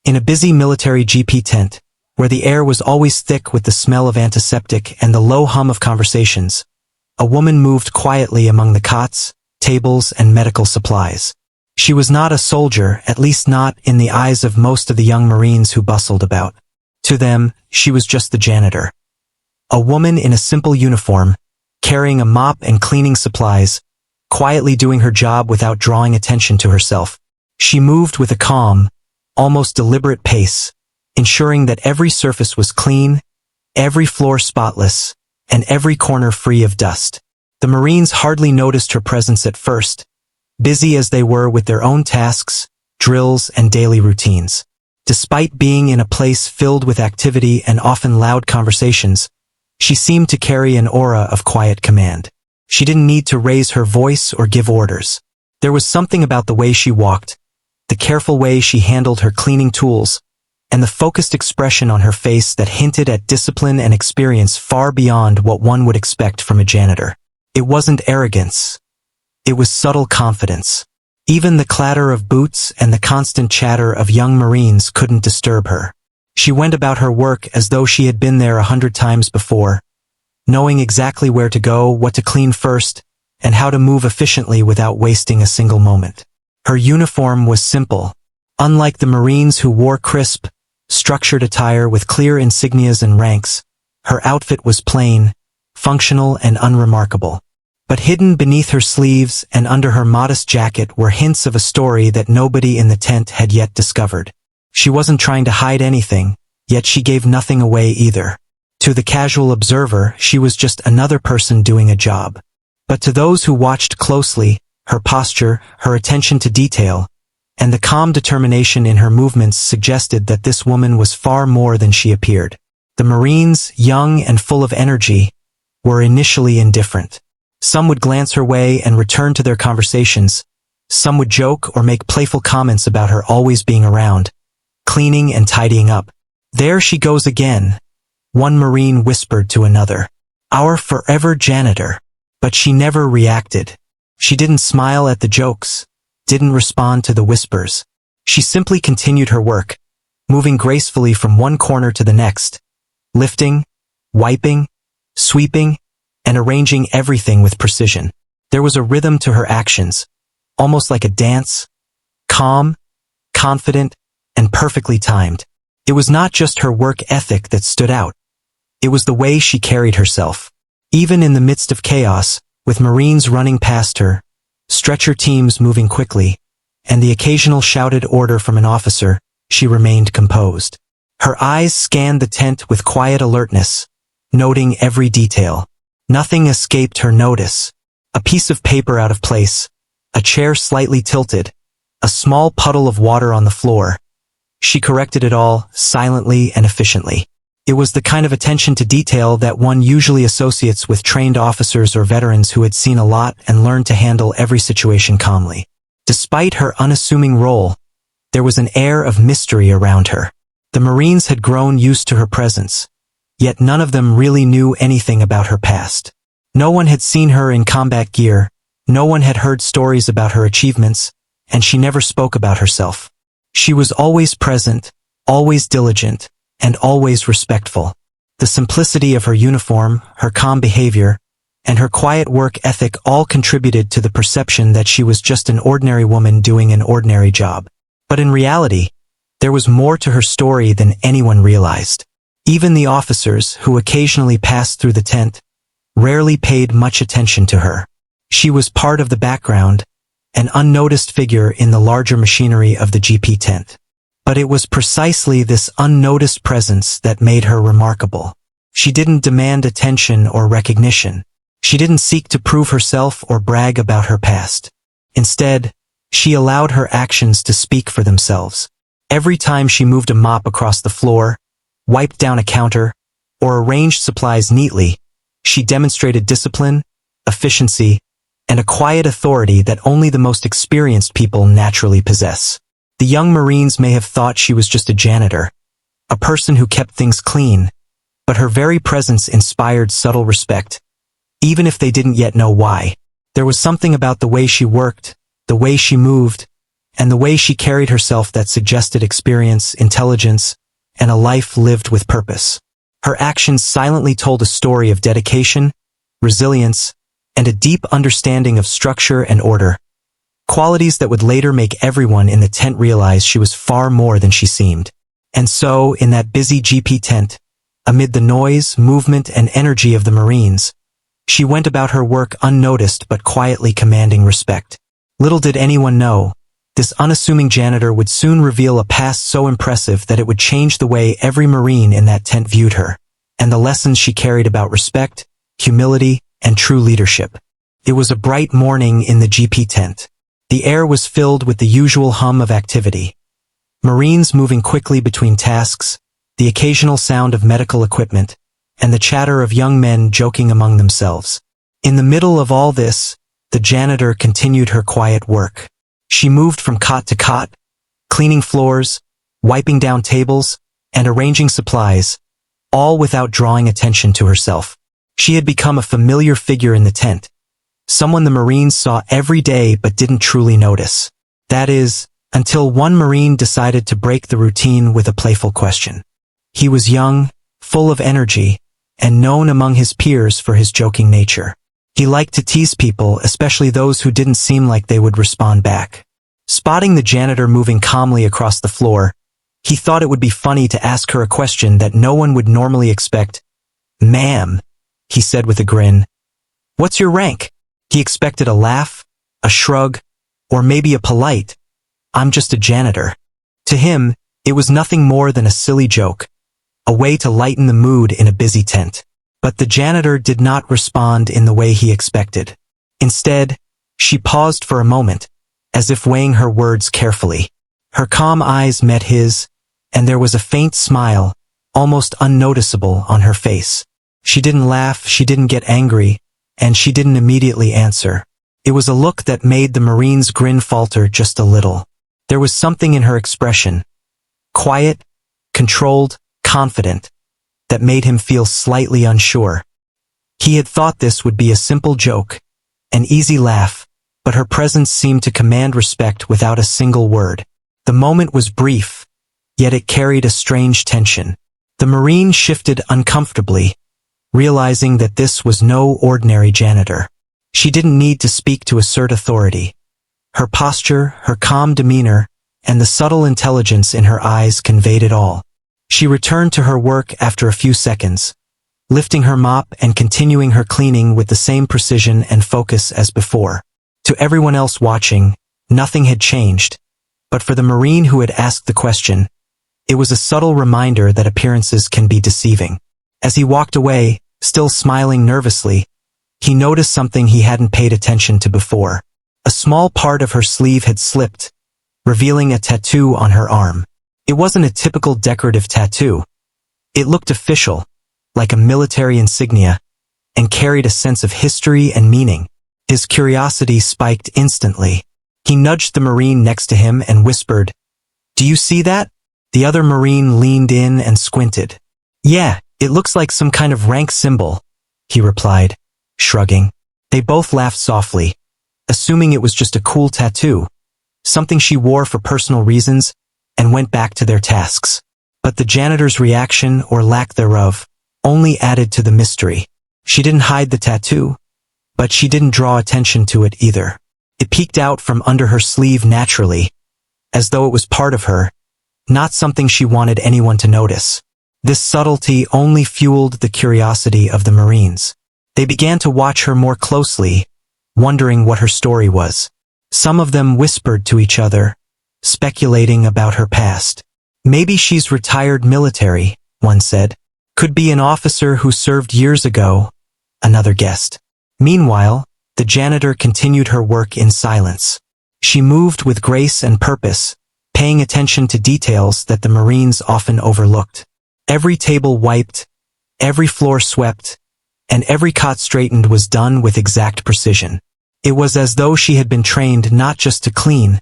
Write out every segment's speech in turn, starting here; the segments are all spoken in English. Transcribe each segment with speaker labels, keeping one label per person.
Speaker 1: In a busy military GP tent, where the air was always thick with the smell of antiseptic and the low hum of conversations, a woman moved quietly among the cots, tables, and medical supplies. She was not a soldier, at least not in the eyes of most of the young Marines who bustled about. To them, she was just the janitor. A woman in a simple uniform, carrying a mop and cleaning supplies, quietly doing her job without drawing attention to herself. She moved with a calm, almost deliberate pace, ensuring that every surface was clean, every floor spotless, and every corner free of dust. The Marines hardly noticed her presence at first, busy as they were with their own tasks, drills, and daily routines. Despite being in a place filled with activity and often loud conversations, she seemed to carry an aura of quiet command. She didn't need to raise her voice or give orders. There was something about the way she walked, the careful way she handled her cleaning tools, and the focused expression on her face that hinted at discipline and experience far beyond what one would expect from a janitor. It wasn't arrogance. It was subtle confidence. Even the clatter of boots and the constant chatter of young Marines couldn't disturb her. She went about her work as though she had been there 100 times before, knowing exactly where to go, what to clean first, and how to move efficiently without wasting a single moment. Her uniform was simple. Unlike the Marines who wore crisp, structured attire with clear insignias and ranks, her outfit was plain, functional, and unremarkable. But hidden beneath her sleeves and under her modest jacket were hints of a story that nobody in the tent had yet discovered. She wasn't trying to hide anything, yet she gave nothing away either. To the casual observer, she was just another person doing a job. But to those who watched closely, her posture, her attention to detail, and the calm determination in her movements suggested that this woman was far more than she appeared. The Marines, young and full of energy, were initially indifferent. Some would glance her way and return to their conversations. Some would joke or make playful comments about her always being around, cleaning and tidying up. "There she goes again," one Marine whispered to another. "Our forever janitor." But she never reacted. She didn't smile at the jokes, didn't respond to the whispers. She simply continued her work, moving gracefully from one corner to the next, lifting, wiping, sweeping, and arranging everything with precision. There was a rhythm to her actions, almost like a dance, calm, confident, and perfectly timed. It was not just her work ethic that stood out. It was the way she carried herself. Even in the midst of chaos, with Marines running past her, stretcher teams moving quickly, and the occasional shouted order from an officer, she remained composed. Her eyes scanned the tent with quiet alertness, noting every detail. Nothing escaped her notice. A piece of paper out of place, a chair slightly tilted, a small puddle of water on the floor. She corrected it all, silently and efficiently. It was the kind of attention to detail that one usually associates with trained officers or veterans who had seen a lot and learned to handle every situation calmly. Despite her unassuming role, there was an air of mystery around her. The Marines had grown used to her presence, yet none of them really knew anything about her past. No one had seen her in combat gear, no one had heard stories about her achievements, and she never spoke about herself. She was always present, always diligent, and always respectful. The simplicity of her uniform, her calm behavior, and her quiet work ethic all contributed to the perception that she was just an ordinary woman doing an ordinary job. But in reality, there was more to her story than anyone realized. Even the officers, who occasionally passed through the tent, rarely paid much attention to her. She was part of the background, an unnoticed figure in the larger machinery of the GP tent. But it was precisely this unnoticed presence that made her remarkable. She didn't demand attention or recognition. She didn't seek to prove herself or brag about her past. Instead, she allowed her actions to speak for themselves. Every time she moved a mop across the floor, wiped down a counter, or arranged supplies neatly, she demonstrated discipline, efficiency, and a quiet authority that only the most experienced people naturally possess. The young Marines may have thought she was just a janitor, a person who kept things clean, but her very presence inspired subtle respect, even if they didn't yet know why. There was something about the way she worked, the way she moved, and the way she carried herself that suggested experience, intelligence, and a life lived with purpose. Her actions silently told a story of dedication, resilience, and a deep understanding of structure and order, qualities that would later make everyone in the tent realize she was far more than she seemed. And so, in that busy GP tent, amid the noise, movement, and energy of the Marines, she went about her work unnoticed but quietly commanding respect. Little did anyone know, this unassuming janitor would soon reveal a past so impressive that it would change the way every Marine in that tent viewed her, and the lessons she carried about respect, humility, and true leadership. It was a bright morning in the GP tent. The air was filled with the usual hum of activity. Marines moving quickly between tasks, the occasional sound of medical equipment, and the chatter of young men joking among themselves. In the middle of all this, the janitor continued her quiet work. She moved from cot to cot, cleaning floors, wiping down tables, and arranging supplies, all without drawing attention to herself. She had become a familiar figure in the tent, someone the Marines saw every day but didn't truly notice. That is, until one Marine decided to break the routine with a playful question. He was young, full of energy, and known among his peers for his joking nature. He liked to tease people, especially those who didn't seem like they would respond back. Spotting the janitor moving calmly across the floor, he thought it would be funny to ask her a question that no one would normally expect. "Ma'am," he said with a grin. "What's your rank?" He expected a laugh, a shrug, or maybe a polite, "I'm just a janitor." To him, it was nothing more than a silly joke, a way to lighten the mood in a busy tent. But the janitor did not respond in the way he expected. Instead, she paused for a moment, as if weighing her words carefully. Her calm eyes met his, and there was a faint smile, almost unnoticeable, on her face. She didn't laugh, she didn't get angry, and she didn't immediately answer. It was a look that made the Marine's grin falter just a little. There was something in her expression, quiet, controlled, confident, that made him feel slightly unsure. He had thought this would be a simple joke, an easy laugh, but her presence seemed to command respect without a single word. The moment was brief, yet it carried a strange tension. The Marine shifted uncomfortably, realizing that this was no ordinary janitor. She didn't need to speak to assert authority. Her posture, her calm demeanor, and the subtle intelligence in her eyes conveyed it all. She returned to her work after a few seconds, lifting her mop and continuing her cleaning with the same precision and focus as before. To everyone else watching, nothing had changed, but for the Marine who had asked the question, it was a subtle reminder that appearances can be deceiving. As he walked away, still smiling nervously, he noticed something he hadn't paid attention to before. A small part of her sleeve had slipped, revealing a tattoo on her arm. It wasn't a typical decorative tattoo. It looked official, like a military insignia, and carried a sense of history and meaning. His curiosity spiked instantly. He nudged the Marine next to him and whispered, "Do you see that?" The other Marine leaned in and squinted. "Yeah, it looks like some kind of rank symbol," he replied, shrugging. They both laughed softly, assuming it was just a cool tattoo, something she wore for personal reasons, and went back to their tasks. But the janitor's reaction, or lack thereof, only added to the mystery. She didn't hide the tattoo, but she didn't draw attention to it either. It peeked out from under her sleeve naturally, as though it was part of her, not something she wanted anyone to notice. This subtlety only fueled the curiosity of the Marines. They began to watch her more closely, wondering what her story was. Some of them whispered to each other, speculating about her past. "Maybe she's retired military," one said. "Could be an officer who served years ago," another guessed. Meanwhile, the janitor continued her work in silence. She moved with grace and purpose, paying attention to details that the Marines often overlooked. Every table wiped, every floor swept, and every cot straightened was done with exact precision. It was as though she had been trained not just to clean,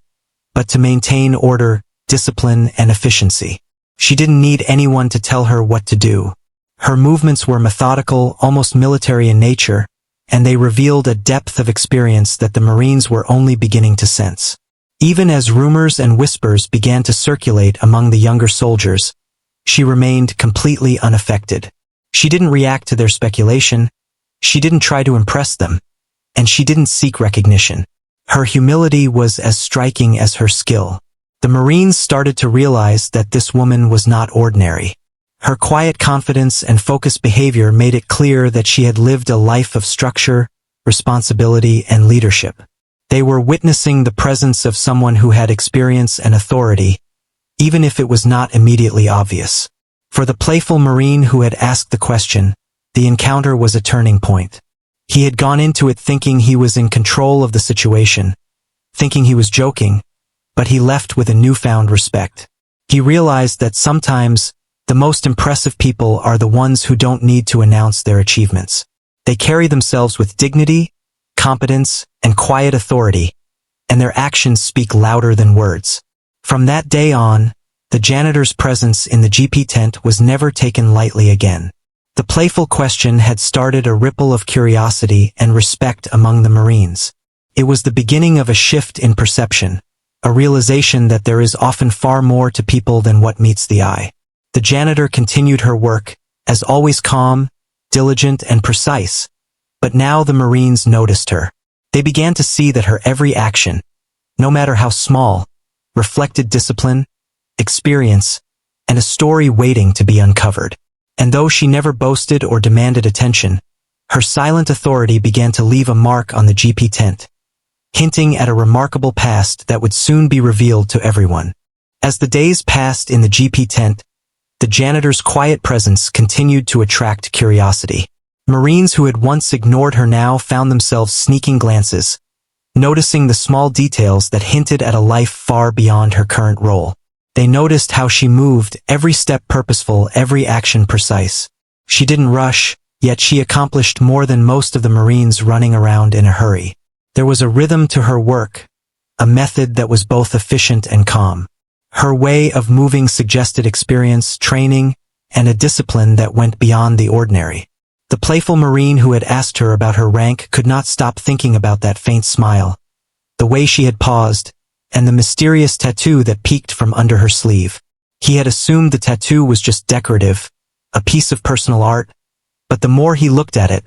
Speaker 1: but to maintain order, discipline, and efficiency. She didn't need anyone to tell her what to do. Her movements were methodical, almost military in nature, and they revealed a depth of experience that the Marines were only beginning to sense. Even as rumors and whispers began to circulate among the younger soldiers, she remained completely unaffected. She didn't react to their speculation, she didn't try to impress them, and she didn't seek recognition. Her humility was as striking as her skill. The Marines started to realize that this woman was not ordinary. Her quiet confidence and focused behavior made it clear that she had lived a life of structure, responsibility, and leadership. They were witnessing the presence of someone who had experience and authority, even if it was not immediately obvious. For the playful Marine who had asked the question, the encounter was a turning point. He had gone into it thinking he was in control of the situation, thinking he was joking, but he left with a newfound respect. He realized that sometimes the most impressive people are the ones who don't need to announce their achievements. They carry themselves with dignity, competence, and quiet authority, and their actions speak louder than words. From that day on, the janitor's presence in the GP tent was never taken lightly again. The playful question had started a ripple of curiosity and respect among the Marines. It was the beginning of a shift in perception, a realization that there is often far more to people than what meets the eye. The janitor continued her work, as always calm, diligent, and precise. But now the Marines noticed her. They began to see that her every action, no matter how small, reflected discipline, experience, and a story waiting to be uncovered. And though she never boasted or demanded attention, her silent authority began to leave a mark on the GP tent, hinting at a remarkable past that would soon be revealed to everyone. As the days passed in the GP tent, the janitor's quiet presence continued to attract curiosity. Marines who had once ignored her now found themselves sneaking glances, noticing the small details that hinted at a life far beyond her current role. They noticed how she moved, every step purposeful, every action precise. She didn't rush, yet she accomplished more than most of the Marines running around in a hurry. There was a rhythm to her work, a method that was both efficient and calm. Her way of moving suggested experience, training, and a discipline that went beyond the ordinary. The playful Marine who had asked her about her rank could not stop thinking about that faint smile, the way she had paused, and the mysterious tattoo that peeked from under her sleeve. He had assumed the tattoo was just decorative, a piece of personal art, but the more he looked at it,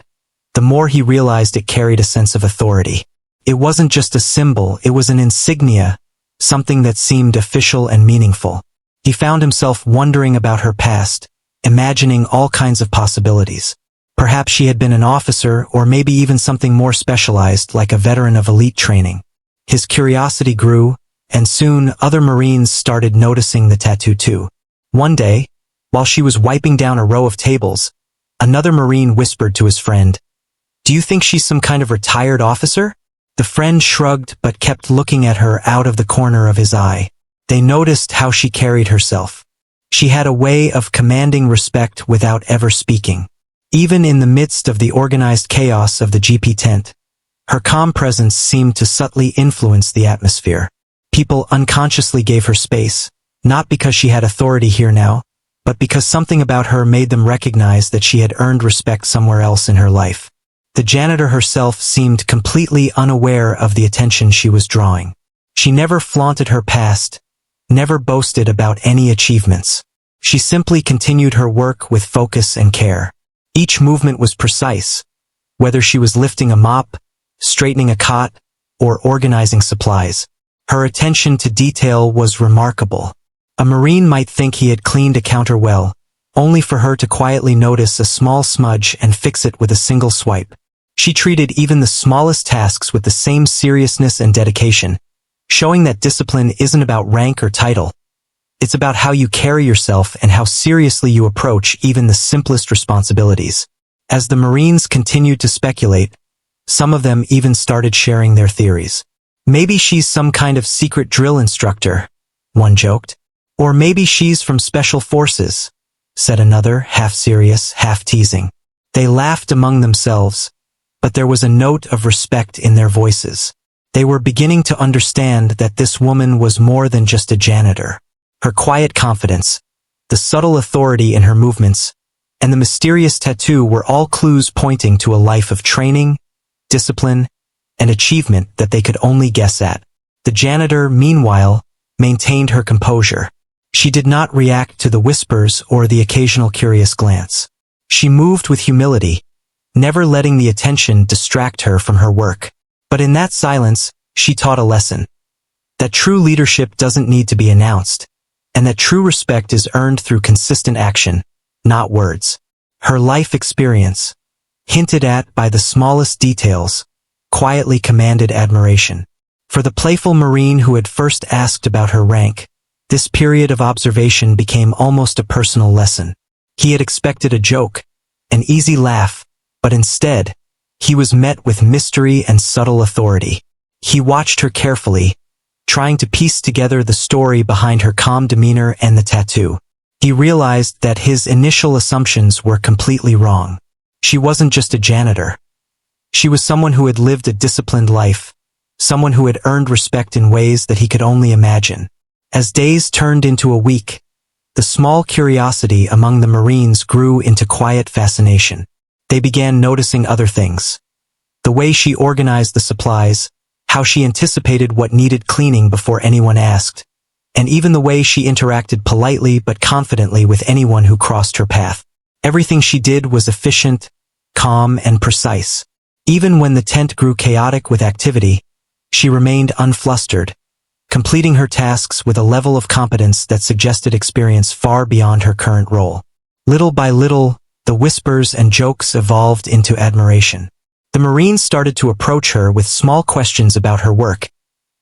Speaker 1: the more he realized it carried a sense of authority. It wasn't just a symbol, it was an insignia, something that seemed official and meaningful. He found himself wondering about her past, imagining all kinds of possibilities. Perhaps she had been an officer, or maybe even something more specialized like a veteran of elite training. His curiosity grew, and soon other Marines started noticing the tattoo too. One day, while she was wiping down a row of tables, another Marine whispered to his friend, "Do you think she's some kind of retired officer?" The friend shrugged but kept looking at her out of the corner of his eye. They noticed how she carried herself. She had a way of commanding respect without ever speaking. Even in the midst of the organized chaos of the GP tent, her calm presence seemed to subtly influence the atmosphere. People unconsciously gave her space, not because she had authority here now, but because something about her made them recognize that she had earned respect somewhere else in her life. The janitor herself seemed completely unaware of the attention she was drawing. She never flaunted her past, never boasted about any achievements. She simply continued her work with focus and care. Each movement was precise, whether she was lifting a mop, straightening a cot, or organizing supplies. Her attention to detail was remarkable. A Marine might think he had cleaned a counter well, only for her to quietly notice a small smudge and fix it with a single swipe. She treated even the smallest tasks with the same seriousness and dedication, showing that discipline isn't about rank or title. It's about how you carry yourself and how seriously you approach even the simplest responsibilities. As the Marines continued to speculate, some of them even started sharing their theories. "Maybe she's some kind of secret drill instructor," one joked. "Or maybe she's from special forces," said another, half serious, half teasing. They laughed among themselves, but there was a note of respect in their voices. They were beginning to understand that this woman was more than just a janitor. Her quiet confidence, the subtle authority in her movements, and the mysterious tattoo were all clues pointing to a life of training, discipline, and achievement that they could only guess at. The janitor, meanwhile, maintained her composure. She did not react to the whispers or the occasional curious glance. She moved with humility, never letting the attention distract her from her work. But in that silence, she taught a lesson. That true leadership doesn't need to be announced, and that true respect is earned through consistent action, not words. Her life experience, hinted at by the smallest details, quietly commanded admiration. For the playful Marine who had first asked about her rank, this period of observation became almost a personal lesson. He had expected a joke, an easy laugh, but instead, he was met with mystery and subtle authority. He watched her carefully, trying to piece together the story behind her calm demeanor and the tattoo. He realized that his initial assumptions were completely wrong. She wasn't just a janitor. She was someone who had lived a disciplined life, someone who had earned respect in ways that he could only imagine. As days turned into a week, the small curiosity among the Marines grew into quiet fascination. They began noticing other things. The way she organized the supplies, how she anticipated what needed cleaning before anyone asked, and even the way she interacted politely but confidently with anyone who crossed her path. Everything she did was efficient, calm, and precise. Even when the tent grew chaotic with activity, she remained unflustered, completing her tasks with a level of competence that suggested experience far beyond her current role. Little by little, the whispers and jokes evolved into admiration. The Marines started to approach her with small questions about her work,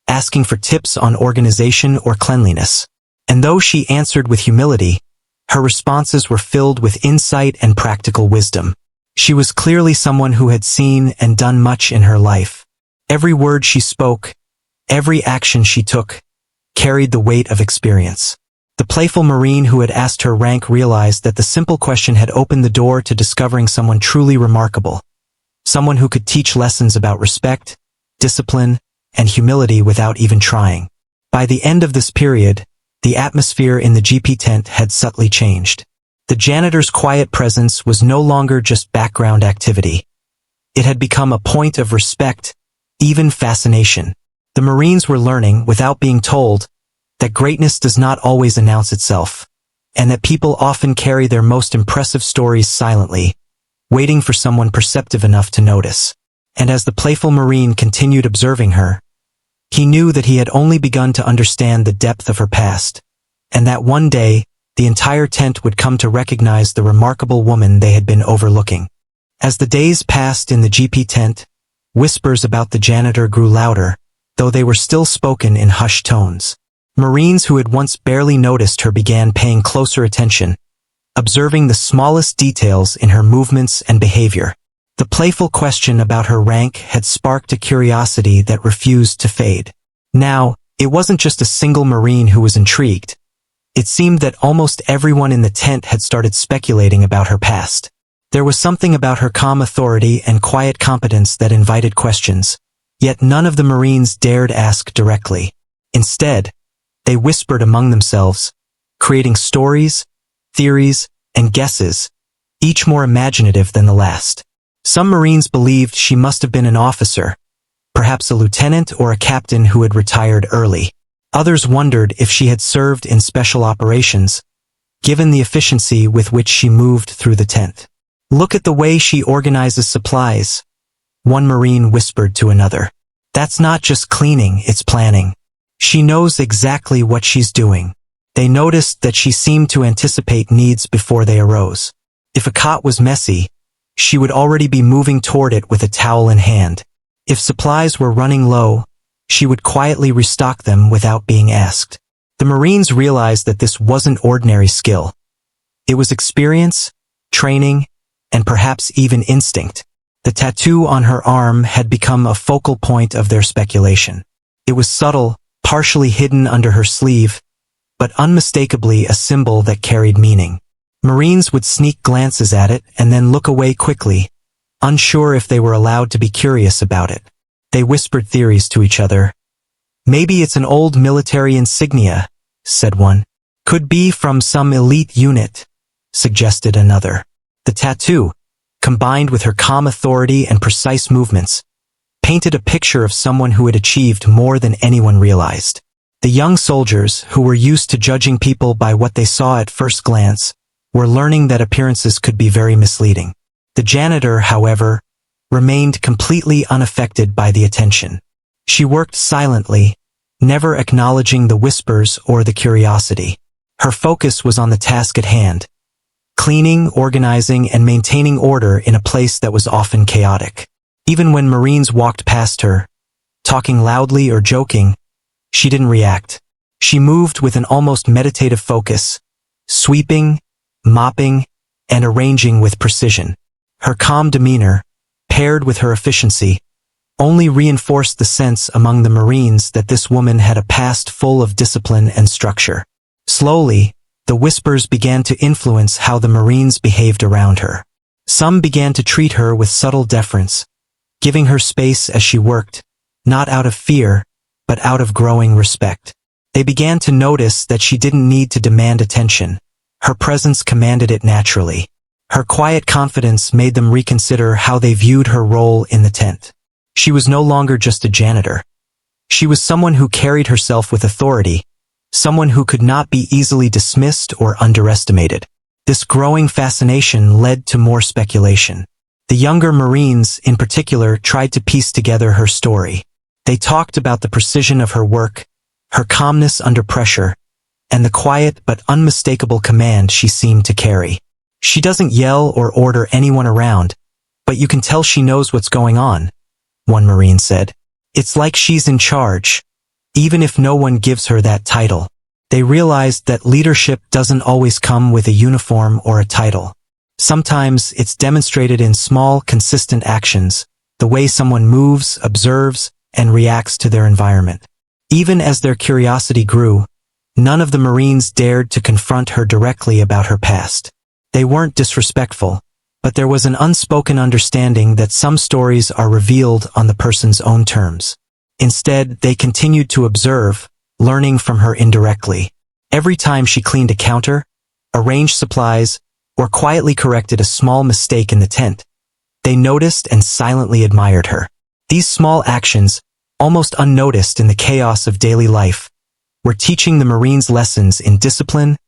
Speaker 1: asking for tips on organization or cleanliness. And though she answered with humility, her responses were filled with insight and practical wisdom. She was clearly someone who had seen and done much in her life. Every word she spoke, every action she took, carried the weight of experience. The playful Marine who had asked her rank realized that the simple question had opened the door to discovering someone truly remarkable. Someone who could teach lessons about respect, discipline, and humility without even trying. By the end of this period, the atmosphere in the GP tent had subtly changed. The janitor's quiet presence was no longer just background activity. It had become a point of respect, even fascination. The Marines were learning, without being told, that greatness does not always announce itself, and that people often carry their most impressive stories silently, waiting for someone perceptive enough to notice. And as the playful Marine continued observing her, he knew that he had only begun to understand the depth of her past, and that one day, the entire tent would come to recognize the remarkable woman they had been overlooking. As the days passed in the GP tent, whispers about the janitor grew louder, though they were still spoken in hushed tones. Marines who had once barely noticed her began paying closer attention, observing the smallest details in her movements and behavior. The playful question about her rank had sparked a curiosity that refused to fade. Now, it wasn't just a single Marine who was intrigued. It seemed that almost everyone in the tent had started speculating about her past. There was something about her calm authority and quiet competence that invited questions, yet none of the Marines dared ask directly. Instead, they whispered among themselves, creating stories, theories, and guesses, each more imaginative than the last. Some Marines believed she must have been an officer, perhaps a lieutenant or a captain who had retired early. Others wondered if she had served in special operations, given the efficiency with which she moved through the tent. "Look at the way she organizes supplies," one Marine whispered to another. "That's not just cleaning, it's planning. She knows exactly what she's doing." They noticed that she seemed to anticipate needs before they arose. If a cot was messy, she would already be moving toward it with a towel in hand. If supplies were running low, she would quietly restock them without being asked. The Marines realized that this wasn't ordinary skill. It was experience, training, and perhaps even instinct. The tattoo on her arm had become a focal point of their speculation. It was subtle, partially hidden under her sleeve, but unmistakably a symbol that carried meaning. Marines would sneak glances at it and then look away quickly, unsure if they were allowed to be curious about it. They whispered theories to each other. "Maybe it's an old military insignia," said one. "Could be from some elite unit," suggested another. The tattoo, combined with her calm authority and precise movements, painted a picture of someone who had achieved more than anyone realized. The young soldiers, who were used to judging people by what they saw at first glance, were learning that appearances could be very misleading. The janitor, however, remained completely unaffected by the attention. She worked silently, never acknowledging the whispers or the curiosity. Her focus was on the task at hand, cleaning, organizing, and maintaining order in a place that was often chaotic. Even when Marines walked past her, talking loudly or joking, she didn't react. She moved with an almost meditative focus, sweeping, mopping, and arranging with precision. Her calm demeanor, paired with her efficiency, only reinforced the sense among the Marines that this woman had a past full of discipline and structure. Slowly, the whispers began to influence how the Marines behaved around her. Some began to treat her with subtle deference, giving her space as she worked, not out of fear, but out of growing respect. They began to notice that she didn't need to demand attention. Her presence commanded it naturally. Her quiet confidence made them reconsider how they viewed her role in the tent. She was no longer just a janitor. She was someone who carried herself with authority, someone who could not be easily dismissed or underestimated. This growing fascination led to more speculation. The younger Marines, in particular, tried to piece together her story. They talked about the precision of her work, her calmness under pressure, and the quiet but unmistakable command she seemed to carry. She doesn't yell or order anyone around, but you can tell she knows what's going on, one Marine said. It's like she's in charge, even if no one gives her that title. They realized that leadership doesn't always come with a uniform or a title. Sometimes it's demonstrated in small, consistent actions, the way someone moves, observes, and reacts to their environment. Even as their curiosity grew, none of the Marines dared to confront her directly about her past. They weren't disrespectful, but there was an unspoken understanding that some stories are revealed on the person's own terms. Instead, they continued to observe, learning from her indirectly. Every time she cleaned a counter, arranged supplies, or quietly corrected a small mistake in the tent, they noticed and silently admired her. These small actions, almost unnoticed in the chaos of daily life, were teaching the Marines lessons in discipline,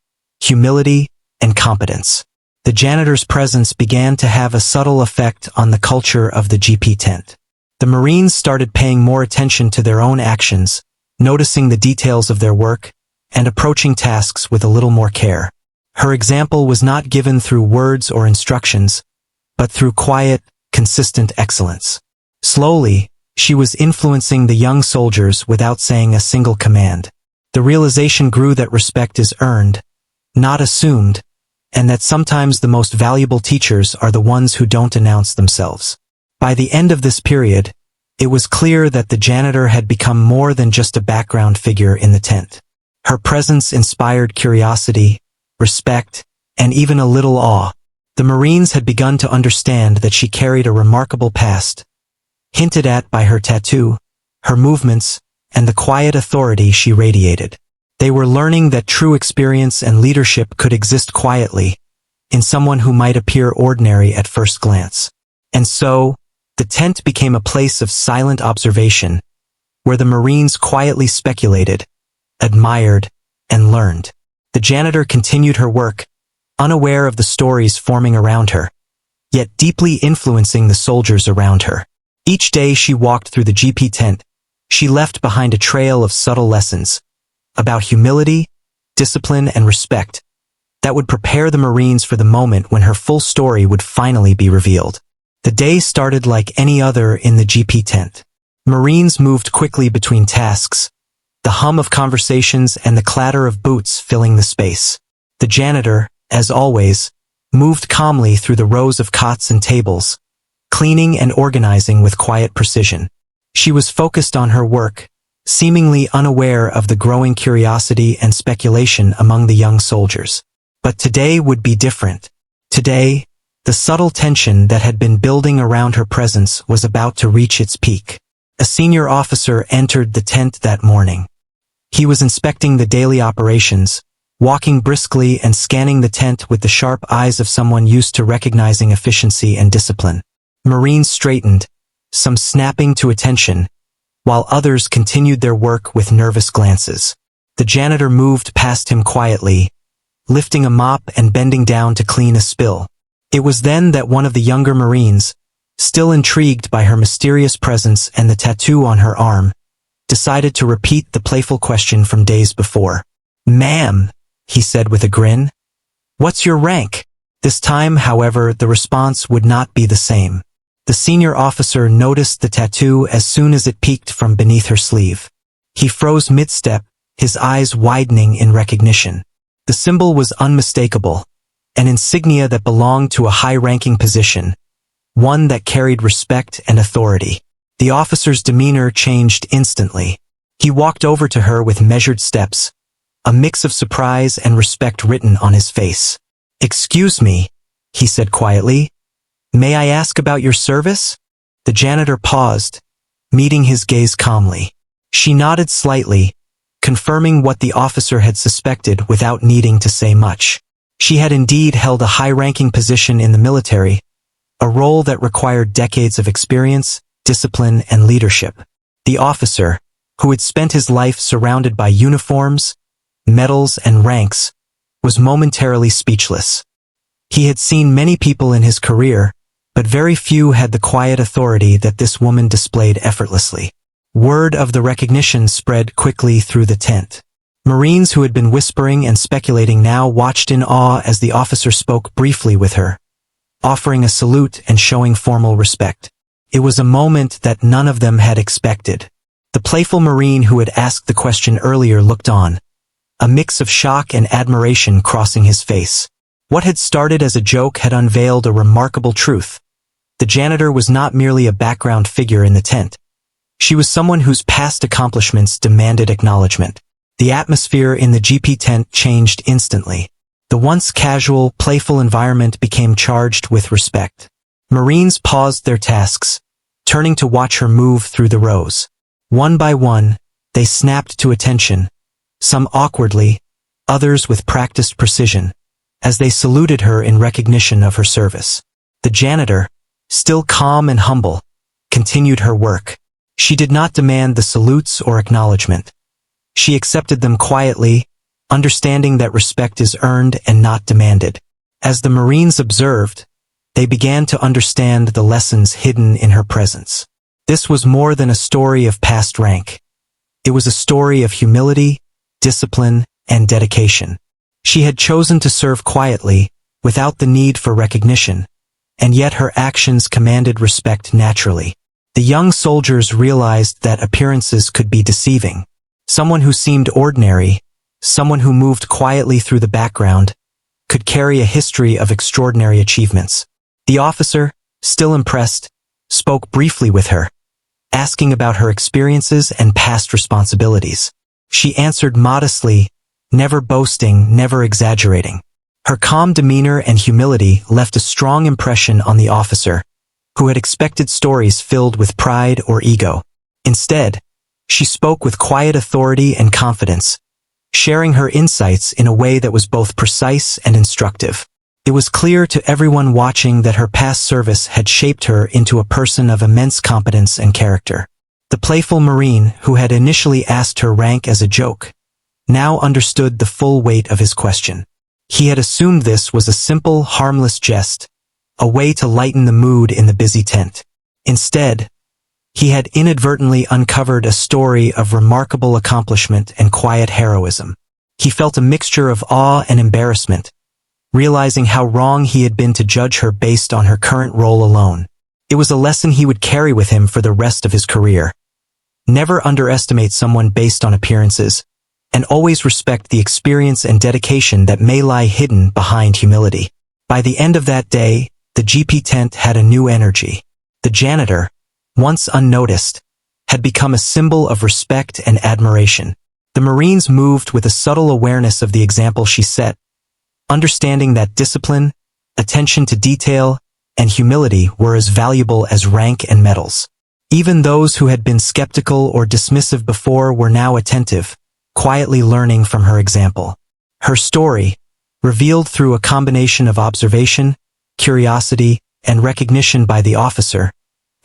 Speaker 1: humility, and competence. The janitor's presence began to have a subtle effect on the culture of the GP tent. The Marines started paying more attention to their own actions, noticing the details of their work, and approaching tasks with a little more care. Her example was not given through words or instructions, but through quiet, consistent excellence. Slowly, she was influencing the young soldiers without saying a single command. The realization grew that respect is earned, not assumed, and that sometimes the most valuable teachers are the ones who don't announce themselves. By the end of this period, it was clear that the janitor had become more than just a background figure in the tent. Her presence inspired curiosity, respect, and even a little awe. The Marines had begun to understand that she carried a remarkable past, hinted at by her tattoo, her movements, and the quiet authority she radiated. They were learning that true experience and leadership could exist quietly, in someone who might appear ordinary at first glance. And so, the tent became a place of silent observation, where the Marines quietly speculated, admired, and learned. The janitor continued her work, unaware of the stories forming around her, yet deeply influencing the soldiers around her. Each day she walked through the GP tent, she left behind a trail of subtle lessons about humility, discipline, and respect that would prepare the Marines for the moment when her full story would finally be revealed. The day started like any other in the GP tent. Marines moved quickly between tasks, the hum of conversations and the clatter of boots filling the space. The janitor, as always, moved calmly through the rows of cots and tables, cleaning and organizing with quiet precision. She was focused on her work, seemingly unaware of the growing curiosity and speculation among the young soldiers. But today would be different. Today, the subtle tension that had been building around her presence was about to reach its peak. A senior officer entered the tent that morning. He was inspecting the daily operations, walking briskly and scanning the tent with the sharp eyes of someone used to recognizing efficiency and discipline. Marines straightened, some snapping to attention, while others continued their work with nervous glances. The janitor moved past him quietly, lifting a mop and bending down to clean a spill. It was then that one of the younger Marines, still intrigued by her mysterious presence and the tattoo on her arm, decided to repeat the playful question from days before. "Ma'am," he said with a grin, "what's your rank?" This time, however, the response would not be the same. The senior officer noticed the tattoo as soon as it peeked from beneath her sleeve. He froze mid-step, his eyes widening in recognition. The symbol was unmistakable, an insignia that belonged to a high-ranking position, one that carried respect and authority. The officer's demeanor changed instantly. He walked over to her with measured steps, a mix of surprise and respect written on his face. "Excuse me," he said quietly. "May I ask about your service?" The janitor paused, meeting his gaze calmly. She nodded slightly, confirming what the officer had suspected without needing to say much. She had indeed held a high-ranking position in the military, a role that required decades of experience, discipline, and leadership. The officer, who had spent his life surrounded by uniforms, medals, and ranks, was momentarily speechless. He had seen many people in his career, but very few had the quiet authority that this woman displayed effortlessly. Word of the recognition spread quickly through the tent. Marines who had been whispering and speculating now watched in awe as the officer spoke briefly with her, offering a salute and showing formal respect. It was a moment that none of them had expected. The playful Marine who had asked the question earlier looked on, a mix of shock and admiration crossing his face. What had started as a joke had unveiled a remarkable truth. The janitor was not merely a background figure in the tent. She was someone whose past accomplishments demanded acknowledgement. The atmosphere in the GP tent changed instantly. The once casual, playful environment became charged with respect. Marines paused their tasks, turning to watch her move through the rows. One by one, they snapped to attention, some awkwardly, others with practiced precision, as they saluted her in recognition of her service. The janitor, still calm and humble, continued her work. She did not demand the salutes or acknowledgement. She accepted them quietly, understanding that respect is earned and not demanded. As the Marines observed, they began to understand the lessons hidden in her presence. This was more than a story of past rank. It was a story of humility, discipline, and dedication. She had chosen to serve quietly, without the need for recognition, and yet her actions commanded respect naturally. The young soldiers realized that appearances could be deceiving. Someone who seemed ordinary, someone who moved quietly through the background, could carry a history of extraordinary achievements. The officer, still impressed, spoke briefly with her, asking about her experiences and past responsibilities. She answered modestly, never boasting, never exaggerating. Her calm demeanor and humility left a strong impression on the officer, who had expected stories filled with pride or ego. Instead, she spoke with quiet authority and confidence, sharing her insights in a way that was both precise and instructive. It was clear to everyone watching that her past service had shaped her into a person of immense competence and character. The playful Marine, who had initially asked her rank as a joke, now understood the full weight of his question. He had assumed this was a simple, harmless jest, a way to lighten the mood in the busy tent. Instead, he had inadvertently uncovered a story of remarkable accomplishment and quiet heroism. He felt a mixture of awe and embarrassment, realizing how wrong he had been to judge her based on her current role alone. It was a lesson he would carry with him for the rest of his career. Never underestimate someone based on appearances, and always respect the experience and dedication that may lie hidden behind humility. By the end of that day, the GP tent had a new energy. The janitor, once unnoticed, had become a symbol of respect and admiration. The Marines moved with a subtle awareness of the example she set, understanding that discipline, attention to detail, and humility were as valuable as rank and medals. Even those who had been skeptical or dismissive before were now attentive, quietly learning from her example. Her story, revealed through a combination of observation, curiosity, and recognition by the officer,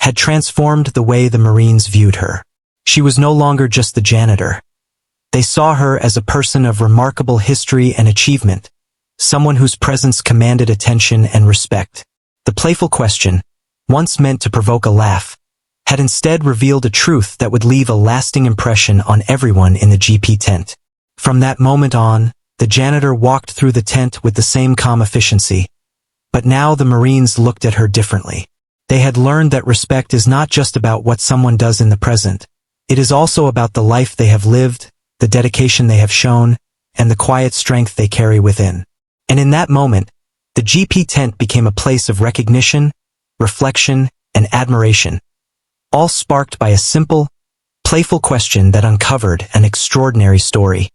Speaker 1: had transformed the way the Marines viewed her. She was no longer just the janitor. They saw her as a person of remarkable history and achievement, someone whose presence commanded attention and respect. The playful question, once meant to provoke a laugh, had instead revealed a truth that would leave a lasting impression on everyone in the GP tent. From that moment on, the janitor walked through the tent with the same calm efficiency. But now the Marines looked at her differently. They had learned that respect is not just about what someone does in the present. It is also about the life they have lived, the dedication they have shown, and the quiet strength they carry within. And in that moment, the GP tent became a place of recognition, reflection, and admiration, all sparked by a simple, playful question that uncovered an extraordinary story.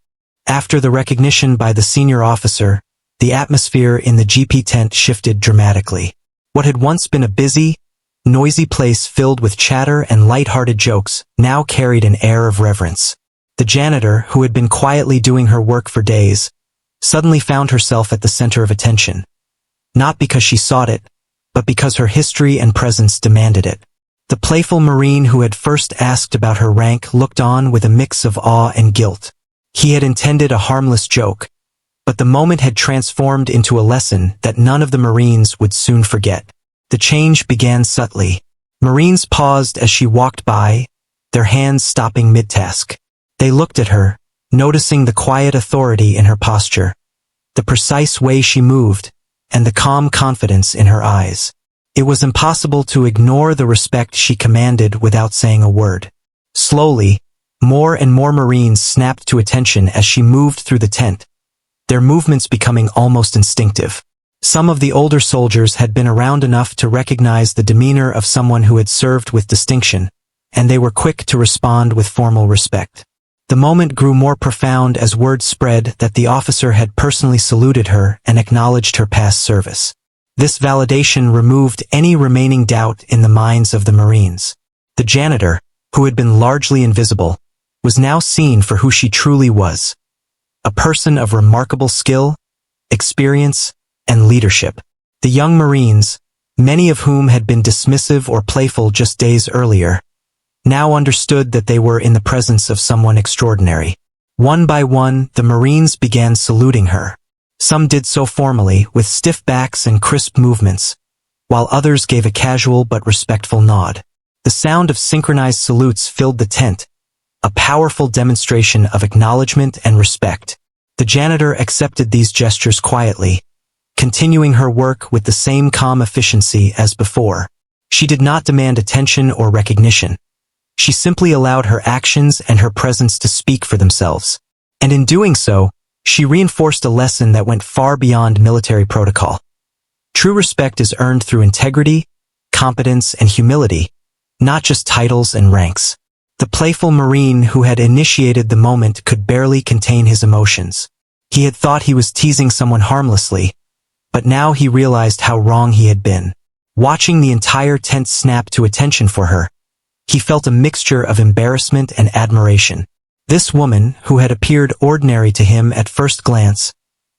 Speaker 1: After the recognition by the senior officer, the atmosphere in the GP tent shifted dramatically. What had once been a busy, noisy place filled with chatter and light-hearted jokes now carried an air of reverence. The janitor, who had been quietly doing her work for days, suddenly found herself at the center of attention. Not because she sought it, but because her history and presence demanded it. The playful Marine who had first asked about her rank looked on with a mix of awe and guilt. He had intended a harmless joke, but the moment had transformed into a lesson that none of the Marines would soon forget. The change began subtly. Marines paused as she walked by, their hands stopping mid-task. They looked at her, noticing the quiet authority in her posture, the precise way she moved, and the calm confidence in her eyes. It was impossible to ignore the respect she commanded without saying a word. Slowly, more and more Marines snapped to attention as she moved through the tent, their movements becoming almost instinctive. Some of the older soldiers had been around enough to recognize the demeanor of someone who had served with distinction, and they were quick to respond with formal respect. The moment grew more profound as word spread that the officer had personally saluted her and acknowledged her past service. This validation removed any remaining doubt in the minds of the Marines. The janitor, who had been largely invisible, was now seen for who she truly was. A person of remarkable skill, experience, and leadership. The young Marines, many of whom had been dismissive or playful just days earlier, now understood that they were in the presence of someone extraordinary. One by one, the Marines began saluting her. Some did so formally, with stiff backs and crisp movements, while others gave a casual but respectful nod. The sound of synchronized salutes filled the tent, a powerful demonstration of acknowledgement and respect. The janitor accepted these gestures quietly, continuing her work with the same calm efficiency as before. She did not demand attention or recognition. She simply allowed her actions and her presence to speak for themselves. And in doing so, she reinforced a lesson that went far beyond military protocol. True respect is earned through integrity, competence, and humility, not just titles and ranks. The playful Marine who had initiated the moment could barely contain his emotions. He had thought he was teasing someone harmlessly, but now he realized how wrong he had been. Watching the entire tent snap to attention for her, he felt a mixture of embarrassment and admiration. This woman, who had appeared ordinary to him at first glance,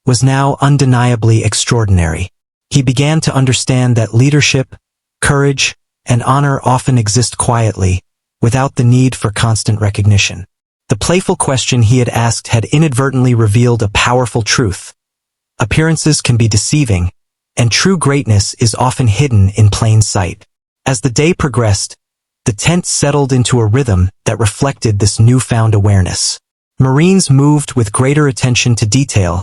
Speaker 1: was now undeniably extraordinary. He began to understand that leadership, courage, and honor often exist quietly, without the need for constant recognition. The playful question he had asked had inadvertently revealed a powerful truth. Appearances can be deceiving, and true greatness is often hidden in plain sight. As the day progressed, the tent settled into a rhythm that reflected this newfound awareness. Marines moved with greater attention to detail,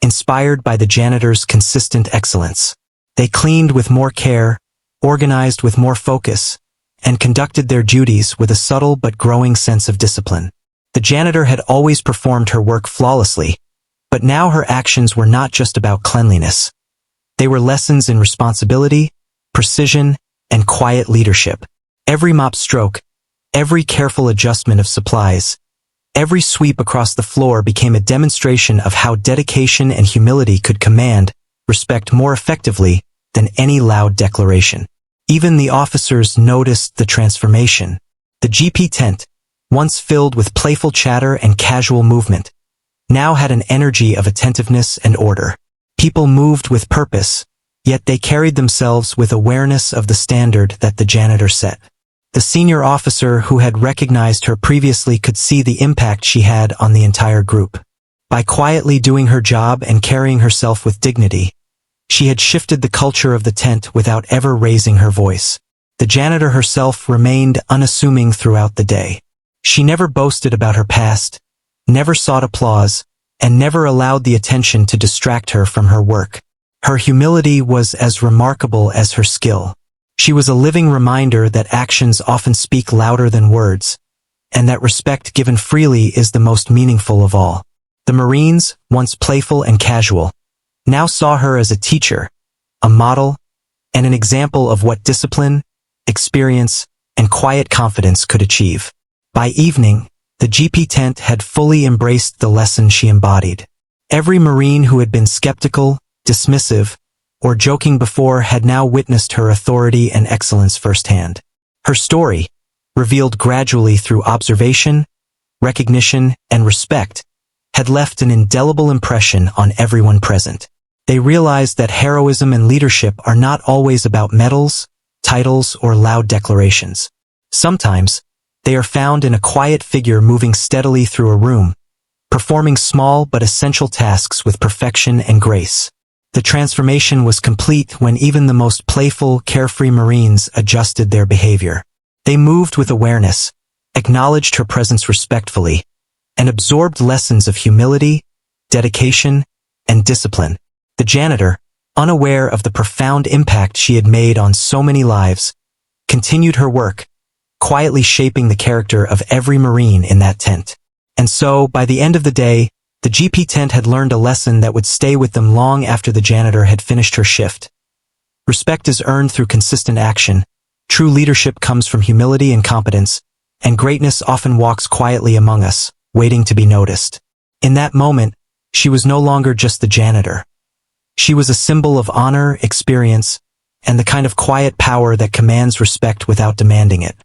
Speaker 1: inspired by the janitor's consistent excellence. They cleaned with more care, organized with more focus, and conducted their duties with a subtle but growing sense of discipline. The janitor had always performed her work flawlessly, but now her actions were not just about cleanliness. They were lessons in responsibility, precision, and quiet leadership. Every mop stroke, every careful adjustment of supplies, every sweep across the floor became a demonstration of how dedication and humility could command respect more effectively than any loud declaration. Even the officers noticed the transformation. The GP tent, once filled with playful chatter and casual movement, now had an energy of attentiveness and order. People moved with purpose, yet they carried themselves with awareness of the standard that the janitor set. The senior officer who had recognized her previously could see the impact she had on the entire group. By quietly doing her job and carrying herself with dignity, she had shifted the culture of the tent without ever raising her voice. The janitor herself remained unassuming throughout the day. She never boasted about her past, never sought applause, and never allowed the attention to distract her from her work. Her humility was as remarkable as her skill. She was a living reminder that actions often speak louder than words, and that respect given freely is the most meaningful of all. The Marines, once playful and casual, now saw her as a teacher, a model, and an example of what discipline, experience, and quiet confidence could achieve. By evening, the GP tent had fully embraced the lesson she embodied. Every Marine who had been skeptical, dismissive, or joking before had now witnessed her authority and excellence firsthand. Her story, revealed gradually through observation, recognition, and respect, had left an indelible impression on everyone present. They realized that heroism and leadership are not always about medals, titles, or loud declarations. Sometimes, they are found in a quiet figure moving steadily through a room, performing small but essential tasks with perfection and grace. The transformation was complete when even the most playful, carefree Marines adjusted their behavior. They moved with awareness, acknowledged her presence respectfully, and absorbed lessons of humility, dedication, and discipline. The janitor, unaware of the profound impact she had made on so many lives, continued her work, quietly shaping the character of every Marine in that tent. And so, by the end of the day, the GP tent had learned a lesson that would stay with them long after the janitor had finished her shift. Respect is earned through consistent action, true leadership comes from humility and competence, and greatness often walks quietly among us, waiting to be noticed. In that moment, she was no longer just the janitor. She was a symbol of honor, experience, and the kind of quiet power that commands respect without demanding it.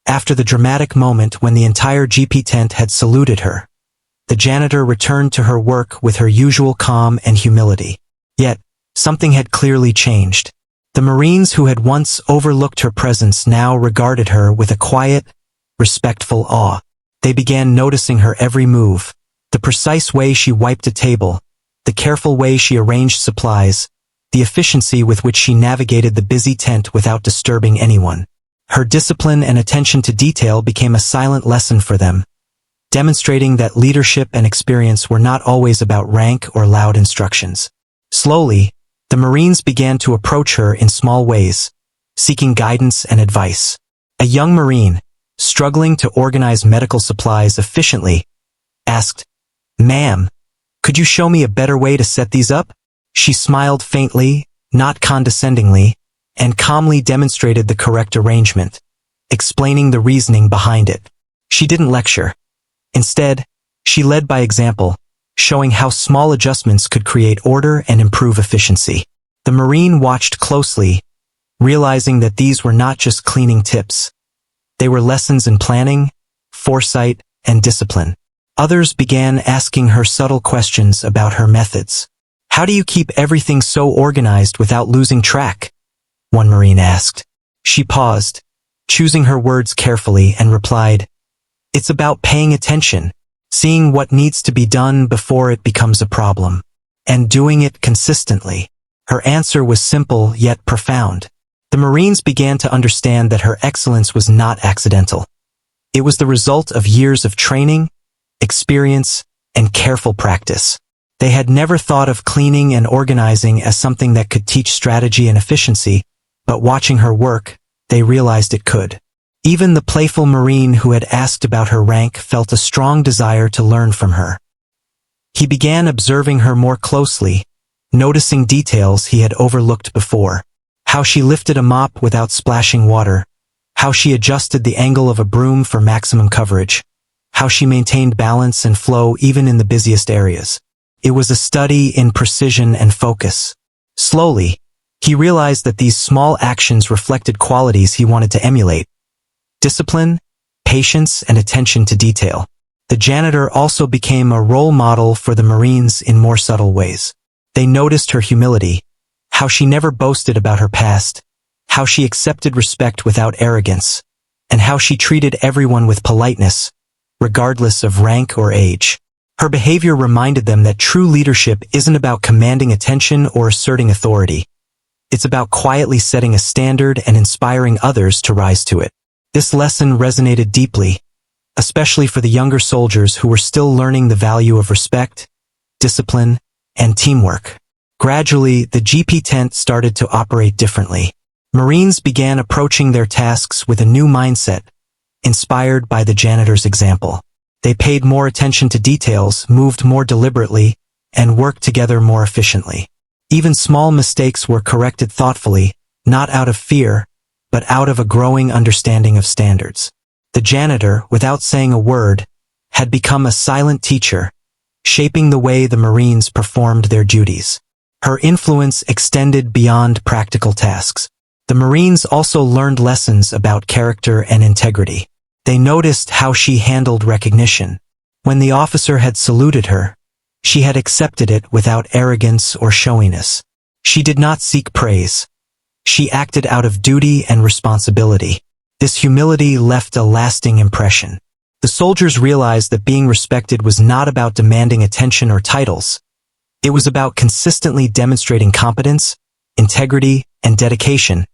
Speaker 1: After the dramatic moment when the entire GP tent had saluted her, the janitor returned to her work with her usual calm and humility. Yet, something had clearly changed. The Marines who had once overlooked her presence now regarded her with a quiet, respectful awe. They began noticing her every move, the precise way she wiped a table, the careful way she arranged supplies, the efficiency with which she navigated the busy tent without disturbing anyone. Her discipline and attention to detail became a silent lesson for them, demonstrating that leadership and experience were not always about rank or loud instructions. Slowly, the Marines began to approach her in small ways, seeking guidance and advice. A young Marine, struggling to organize medical supplies efficiently, asked, "Ma'am, could you show me a better way to set these up?" She smiled faintly, not condescendingly, and calmly demonstrated the correct arrangement, explaining the reasoning behind it. She didn't lecture. Instead, she led by example, showing how small adjustments could create order and improve efficiency. The Marine watched closely, realizing that these were not just cleaning tips. They were lessons in planning, foresight, and discipline. Others began asking her subtle questions about her methods. "How do you keep everything so organized without losing track?" one Marine asked. She paused, choosing her words carefully, and replied, "It's about paying attention, seeing what needs to be done before it becomes a problem, and doing it consistently." Her answer was simple yet profound. The Marines began to understand that her excellence was not accidental. It was the result of years of training, experience, and careful practice. They had never thought of cleaning and organizing as something that could teach strategy and efficiency, but watching her work, they realized it could. Even the playful Marine who had asked about her rank felt a strong desire to learn from her. He began observing her more closely, noticing details he had overlooked before. How she lifted a mop without splashing water, how she adjusted the angle of a broom for maximum coverage, how she maintained balance and flow even in the busiest areas. It was a study in precision and focus. Slowly, he realized that these small actions reflected qualities he wanted to emulate: discipline, patience, and attention to detail. The janitor also became a role model for the Marines in more subtle ways. They noticed her humility, how she never boasted about her past, how she accepted respect without arrogance, and how she treated everyone with politeness, regardless of rank or age. Her behavior reminded them that true leadership isn't about commanding attention or asserting authority. It's about quietly setting a standard and inspiring others to rise to it. This lesson resonated deeply, especially for the younger soldiers who were still learning the value of respect, discipline, and teamwork. Gradually, the GP tent started to operate differently. Marines began approaching their tasks with a new mindset, inspired by the janitor's example. They paid more attention to details, moved more deliberately, and worked together more efficiently. Even small mistakes were corrected thoughtfully, not out of fear, but out of a growing understanding of standards. The janitor, without saying a word, had become a silent teacher, shaping the way the Marines performed their duties. Her influence extended beyond practical tasks. The Marines also learned lessons about character and integrity. They noticed how she handled recognition. When the officer had saluted her, she had accepted it without arrogance or showiness. She did not seek praise. She acted out of duty and responsibility. This humility left a lasting impression. The soldiers realized that being respected was not about demanding attention or titles. It was about consistently demonstrating competence, integrity, and dedication,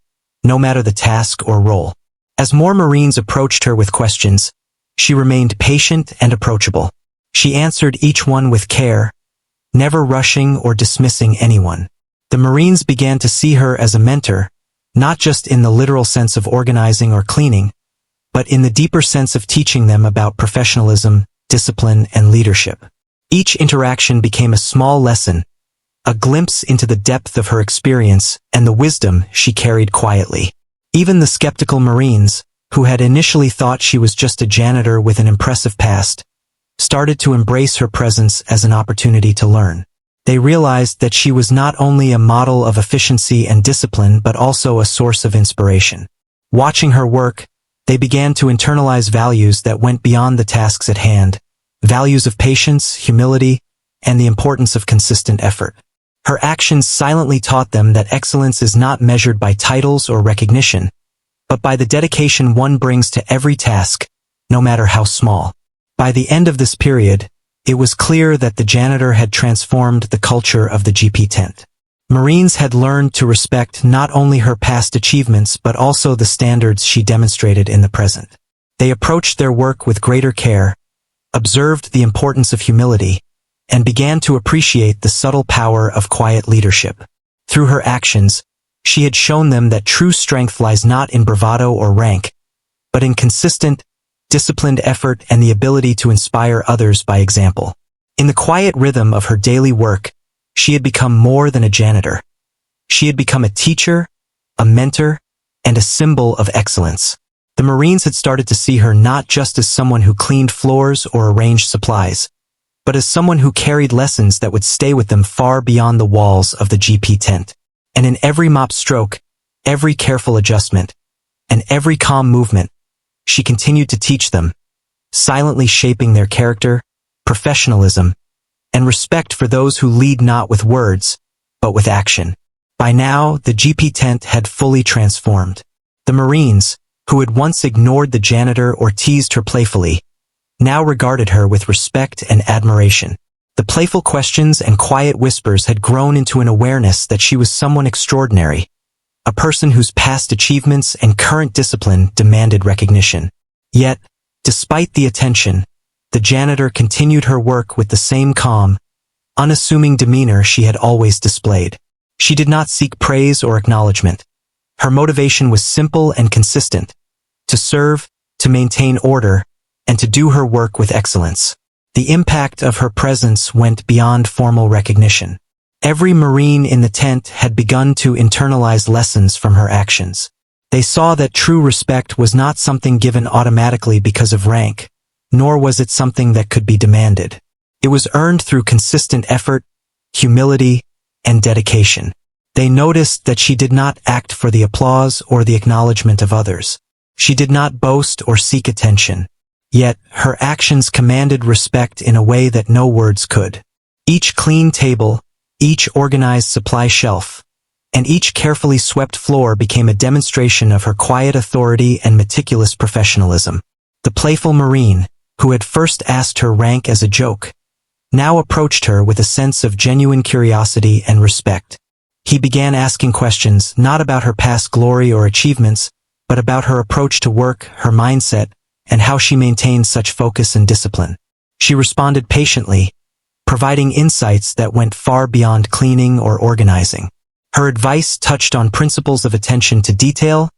Speaker 1: no matter the task or role. As more Marines approached her with questions, she remained patient and approachable. She answered each one with care, never rushing or dismissing anyone. The Marines began to see her as a mentor, not just in the literal sense of organizing or cleaning, but in the deeper sense of teaching them about professionalism, discipline, and leadership. Each interaction became a small lesson, a glimpse into the depth of her experience and the wisdom she carried quietly. Even the skeptical Marines, who had initially thought she was just a janitor with an impressive past, started to embrace her presence as an opportunity to learn. They realized that she was not only a model of efficiency and discipline but also a source of inspiration. Watching her work, they began to internalize values that went beyond the tasks at hand, values of patience, humility, and the importance of consistent effort. Her actions silently taught them that excellence is not measured by titles or recognition, but by the dedication one brings to every task, no matter how small. By the end of this period, it was clear that the janitor had transformed the culture of the GP tent. Marines had learned to respect not only her past achievements but also the standards she demonstrated in the present. They approached their work with greater care, observed the importance of humility, and began to appreciate the subtle power of quiet leadership. Through her actions, she had shown them that true strength lies not in bravado or rank, but in consistent, disciplined effort and the ability to inspire others by example. In the quiet rhythm of her daily work, she had become more than a janitor. She had become a teacher, a mentor, and a symbol of excellence. The Marines had started to see her not just as someone who cleaned floors or arranged supplies, but as someone who carried lessons that would stay with them far beyond the walls of the GP tent. And in every mop stroke, every careful adjustment, and every calm movement, she continued to teach them, silently shaping their character, professionalism, and respect for those who lead not with words, but with action. By now, the GP tent had fully transformed. The Marines, who had once ignored the janitor or teased her playfully, now regarded her with respect and admiration. The playful questions and quiet whispers had grown into an awareness that she was someone extraordinary, a person whose past achievements and current discipline demanded recognition. Yet, despite the attention, the janitor continued her work with the same calm, unassuming demeanor she had always displayed. She did not seek praise or acknowledgement. Her motivation was simple and consistent: to serve, to maintain order, and to do her work with excellence. The impact of her presence went beyond formal recognition. Every Marine in the tent had begun to internalize lessons from her actions. They saw that true respect was not something given automatically because of rank, nor was it something that could be demanded. It was earned through consistent effort, humility, and dedication. They noticed that she did not act for the applause or the acknowledgement of others. She did not boast or seek attention. Yet, her actions commanded respect in a way that no words could. Each clean table, each organized supply shelf, and each carefully swept floor became a demonstration of her quiet authority and meticulous professionalism. The playful Marine, who had first asked her rank as a joke, now approached her with a sense of genuine curiosity and respect. He began asking questions not about her past glory or achievements, but about her approach to work, her mindset, and how she maintained such focus and discipline. She responded patiently, providing insights that went far beyond cleaning or organizing. Her advice touched on principles of attention to detail,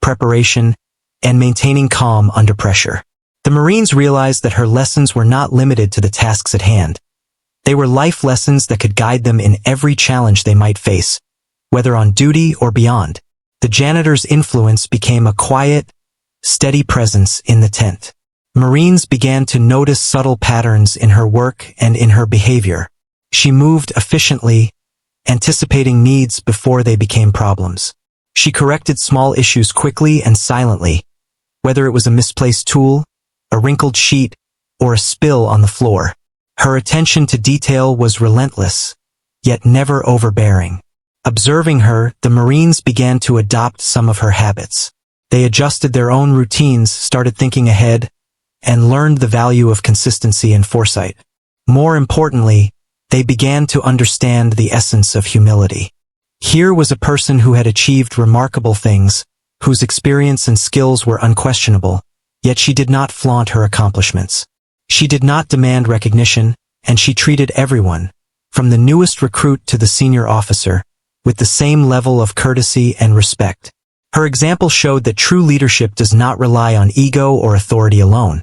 Speaker 1: preparation, and maintaining calm under pressure. The Marines realized that her lessons were not limited to the tasks at hand. They were life lessons that could guide them in every challenge they might face, whether on duty or beyond. The janitor's influence became a quiet, steady presence in the tent. Marines began to notice subtle patterns in her work and in her behavior. She moved efficiently, anticipating needs before they became problems. She corrected small issues quickly and silently, whether it was a misplaced tool, a wrinkled sheet, or a spill on the floor. Her attention to detail was relentless, yet never overbearing. Observing her, the Marines began to adopt some of her habits. They adjusted their own routines, started thinking ahead, and learned the value of consistency and foresight. More importantly, they began to understand the essence of humility. Here was a person who had achieved remarkable things, whose experience and skills were unquestionable, yet she did not flaunt her accomplishments. She did not demand recognition, and she treated everyone, from the newest recruit to the senior officer, with the same level of courtesy and respect. Her example showed that true leadership does not rely on ego or authority alone.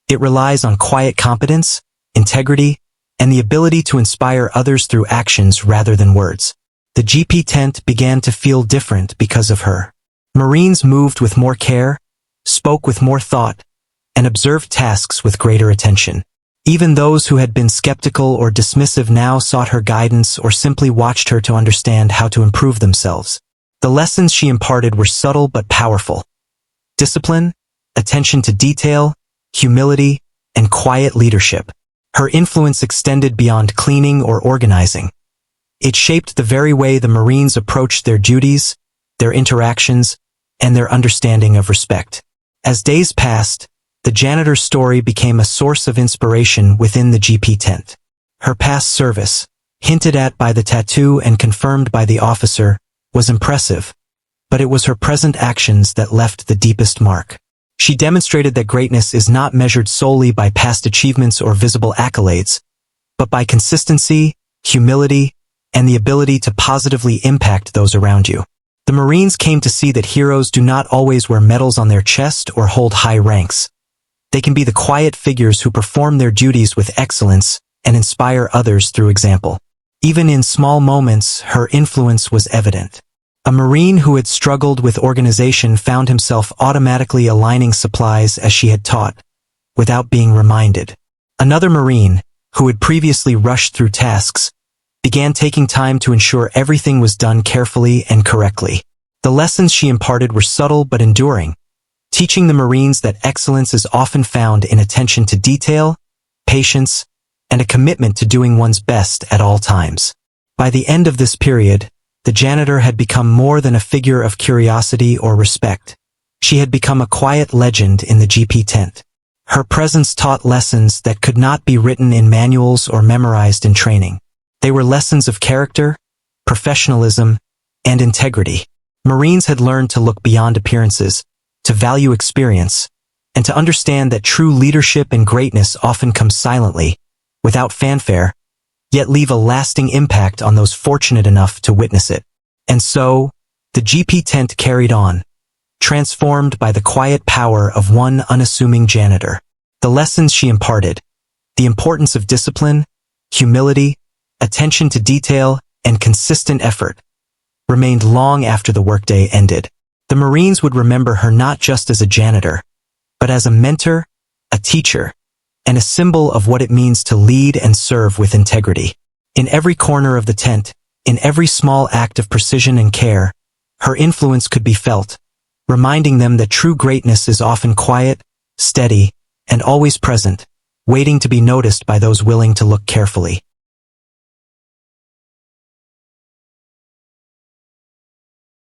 Speaker 1: It relies on quiet competence, integrity, and the ability to inspire others through actions rather than words. The GP tent began to feel different because of her. Marines moved with more care, spoke with more thought, and observed tasks with greater attention. Even those who had been skeptical or dismissive now sought her guidance or simply watched her to understand how to improve themselves. The lessons she imparted were subtle but powerful. Discipline, attention to detail, humility, and quiet leadership. Her influence extended beyond cleaning or organizing. It shaped the very way the Marines approached their duties, their interactions, and their understanding of respect. As days passed, the janitor's story became a source of inspiration within the GP tent. Her past service, hinted at by the tattoo and confirmed by the officer, was impressive, but it was her present actions that left the deepest mark. She demonstrated that greatness is not measured solely by past achievements or visible accolades, but by consistency, humility, and the ability to positively impact those around you. The Marines came to see that heroes do not always wear medals on their chest or hold high ranks. They can be the quiet figures who perform their duties with excellence and inspire others through example. Even in small moments, her influence was evident. A Marine who had struggled with organization found himself automatically aligning supplies as she had taught, without being reminded. Another Marine, who had previously rushed through tasks, began taking time to ensure everything was done carefully and correctly. The lessons she imparted were subtle but enduring, teaching the Marines that excellence is often found in attention to detail, patience, and a commitment to doing one's best at all times. By the end of this period, the janitor had become more than a figure of curiosity or respect. She had become a quiet legend in the GP tent. Her presence taught lessons that could not be written in manuals or memorized in training. They were lessons of character, professionalism, and integrity. Marines had learned to look beyond appearances, to value experience, and to understand that true leadership and greatness often come silently, without fanfare, yet leave a lasting impact on those fortunate enough to witness it. And so, the GP tent carried on, transformed by the quiet power of one unassuming janitor. The lessons she imparted, the importance of discipline, humility, attention to detail, and consistent effort, remained long after the workday ended. The Marines would remember her not just as a janitor, but as a mentor, a teacher, and a symbol of what it means to lead and serve with integrity. In every corner of the tent, in every small act of precision and care, her influence could be felt, reminding them that true greatness is often quiet, steady, and always present, waiting to be noticed by those willing to look carefully.